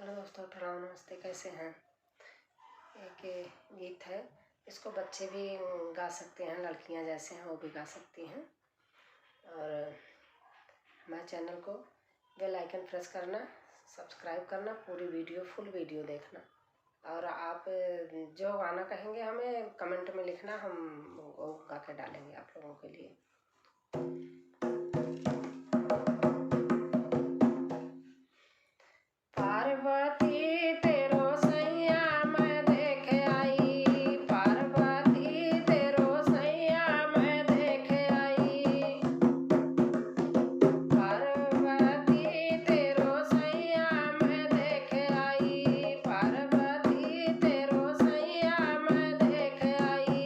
Hello दोस्तों, प्रणाम, नमस्ते। कैसे हैं? एक गीत है, इसको बच्चे भी गा सकते हैं, लड़कियां जैसे हैं वो भी गा सकती हैं। और हमारे चैनल को बेल आइकन प्रेस करना, सब्सक्राइब करना, पूरी वीडियो फुल वीडियो देखना। और आप जो गाना कहेंगे हमें कमेंट में लिखना, हम वो गा के डालेंगे आप लोगों के लिए। पार्वती तेरो सैया मैं देख आई, पार्वती तेरो सैया मैं देख आई, पार्वती तेरो सैया मैं देख आई, पार्वती तेरो सैया मैं देख आई।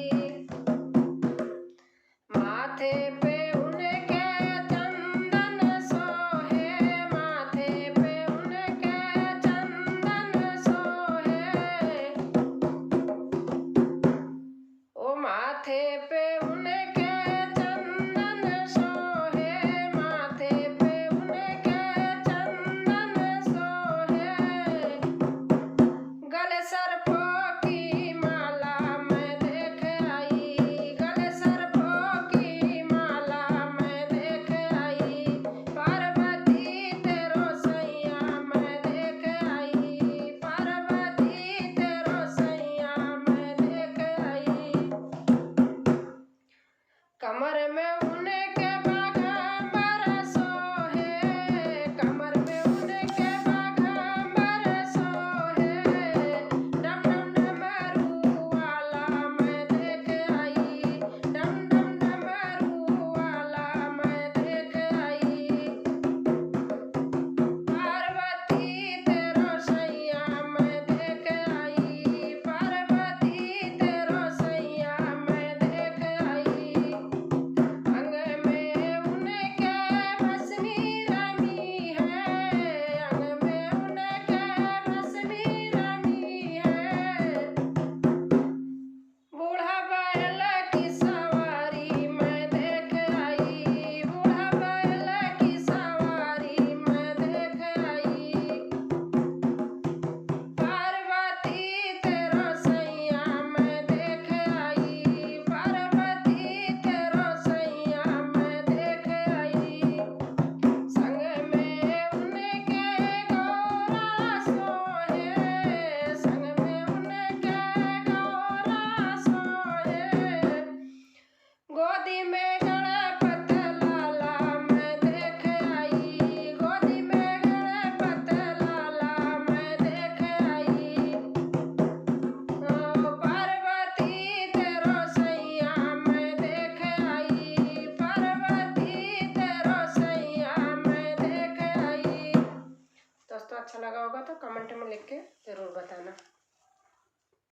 माथे पे उनके चंदन सोहे, माथे पे उनके चंदन सोहे, ओ माथे पे उनके चंदन सोहे, माथे पे उनके चंदन सोहे, गले सर्पों की माला मैं देख आई, गले सर्पों की माला मैं देख आई, पार्वती तेरो सैया मैं देख आई, पार्वती तेरो सैया मैं देख आई। कमर में उनके बाघंबर सोहे, कमर में उनके बाघंबर सोहे, डम डम डमरू वाला मैं देख आई, डम डम डमरू वाला मैं देख आई, पार्वती तेरो सैया मैं देख आई, पार्वती तेरो सैया मैं देख आई। अंग में उनके भस्मी रमी है, अंग में उनके भस्मी रमी है, बूढ़ा बैल की सवारी मैं देख आई, बूढ़ा बैल की सवारी मैं देख आई, पार्वती तेरो सैया मैं देख आई, पार्वती तेरो सैया मैं देख आई। संग में उनके गौरा सोहे, संग में उनके गौरा सोहे, गोदी में गणपत लाला मैं देख आई, गोदी में गणपत लाला मैं देख आई, पार्वती तेरो सैया मैं देख आई, पार्वती तेरो सैया मैं देख आई। दोस्तों, अच्छा लगा होगा तो कमेंट में लिख के ज़रूर बताना।